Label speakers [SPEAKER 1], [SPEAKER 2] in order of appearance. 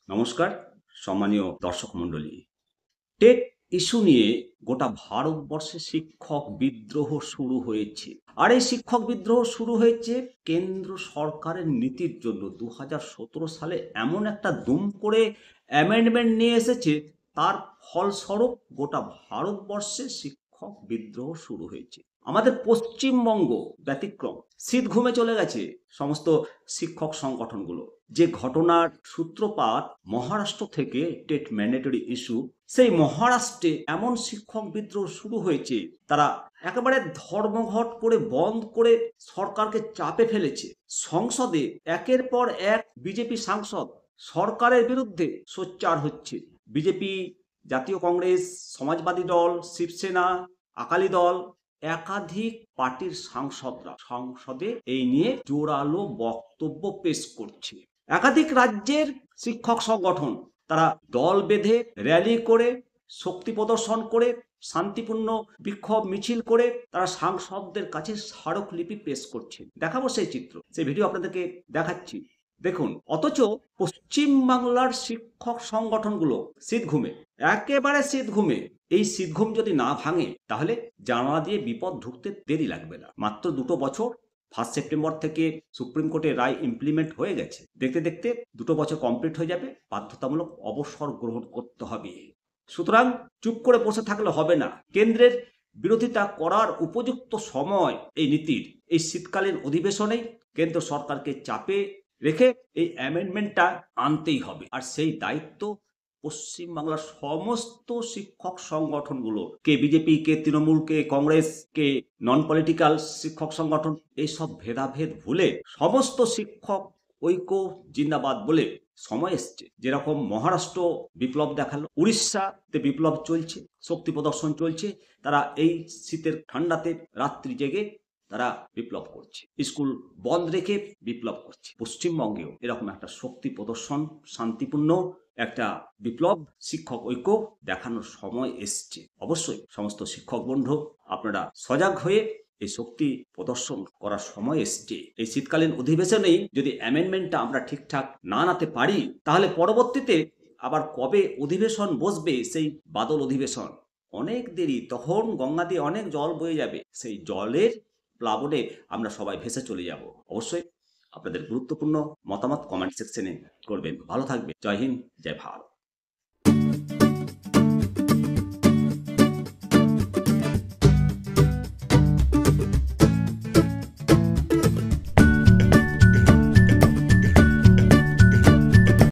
[SPEAKER 1] নমস্কার সম্মানীয় দর্শক মণ্ডলী। টেট ইস্যু নিয়ে গোটা ভারতবর্ষে শিক্ষক বিদ্রোহ শুরু হয়েছে। আর এই শিক্ষক বিদ্রোহ শুরু হয়েছে কেন্দ্র সরকারের নীতির জন্য। 2017 সালে এমন একটা দুম করে অ্যামেন্ডমেন্ট নিয়ে এসেছে, তার ফলস্বরূপ গোটা ভারতবর্ষে শিক্ষক বিদ্রোহ শুরু হয়েছে। আমাদের পশ্চিমবঙ্গ ব্যতিক্রম, শীত ঘুমে চলে গেছে সমস্ত শিক্ষক সংগঠনগুলো। যে ঘটনার সূত্রপাত মহারাষ্ট্র থেকে, টেট ম্যান্ডেটরি ইস্যু, সেই মহারাষ্ট্রে এমন শিক্ষক বিদ্রোহ শুরু হয়েছে, তারা একেবারে ধর্মঘট করে বন্ধ করে সরকারকে চাপে ফেলেছে। সংসদে একের পর এক বিজেপি সাংসদ সরকারের বিরুদ্ধে সোচ্চার হচ্ছে। বিজেপি, জাতীয় কংগ্রেস, সমাজবাদী দল, শিবসেনা, আকালি দল, একাধিক পার্টির সাংসদরা সংসদে এই নিয়ে জোরালো বক্তব্য পেশ করছে। একাধিক রাজ্যের শিক্ষক সংগঠন তারা দল বেঁধে র্যালি করে, শক্তি প্রদর্শন করে, শান্তিপূর্ণ বিক্ষোভ মিছিল করে তারা সাংসদদের কাছে স্মারকলিপি পেশ করছে। দেখাবো সেই চিত্র, সেই ভিডিও আপনাদেরকে দেখাচ্ছি, দেখুন। অথচ পশ্চিমবাংলার শিক্ষক সংগঠনগুলো শীত ঘুমে, একেবারে শীত ঘুমে। এই শীত ঘুম যদি না ভাঙে, তাহলে জানালা দিয়ে বিপদ ঢুকতে দেরি লাগবে না। মাত্র 2 বছর, 1 সেপ্টেম্বর থেকে সুপ্রিম কোর্টের রায় ইমপ্লিমেন্ট হয়ে গেছে। দেখতে দেখতে 2 বছর কমপ্লিট হয়ে যাবে, বাধ্যতামূলক অবসর গ্রহণ করতে হবে। সুতরাং চুপ করে বসে থাকলে হবে না। কেন্দ্রের বিরোধিতা করার উপযুক্ত সময় এই নীতির, এই শীতকালীন অধিবেশনেই কেন্দ্র সরকারকে চাপে রেখে এই অ্যামেন্ডমেন্টটা আনতেই হবে। আর সেই দায়িত্ব পশ্চিমবাংলার সমস্ত শিক্ষক সংগঠনগুলো, কে বিজেপি, কে তৃণমূল, কে কংগ্রেস, কে নন পলিটিক্যাল শিক্ষক সংগঠন, এইসব ভেদাভেদ ভুলে সমস্ত শিক্ষক ঐক্য জিন্দাবাদ বলে সময় এসছে। যেরকম মহারাষ্ট্র বিপ্লব দেখালো, উড়িষ্যাতে বিপ্লব চলছে, শক্তি প্রদর্শন চলছে, তারা এই শীতের ঠান্ডাতে রাত্রি জেগে তারা বিপ্লব করছে, স্কুল বন্ধ রেখে বিপ্লব করছে। পশ্চিমবঙ্গেও এরকম একটা শক্তি প্রদর্শন, শান্তিপূর্ণ একটা বিপ্লব, শিক্ষক ঐক্য দেখানোর সময় এসছে। অবশ্যই সমস্ত শিক্ষক বন্ধু আপনারা সজাগ হয়ে এই শক্তি প্রদর্শন করার সময় এসছে। এই শীতকালীন অধিবেশনেই যদি অ্যামেন্ডমেন্টটা আমরা ঠিকঠাক না আনতে পারি, তাহলে পরবর্তীতে আবার কবে অধিবেশন বসবে, সেই বাদল অধিবেশন, অনেক দেরি। তখন গঙ্গা দিয়ে অনেক জল বয়ে যাবে, সেই জলের প্লাবনে আমরা সবাই ভেসে চলে যাব। অবশ্যই আপনাদের গুরুত্বপূর্ণ মতামত কমেন্ট সেকশনে করবেন। ভালো থাকবে। জয় হিন্দ, জয় ভারত।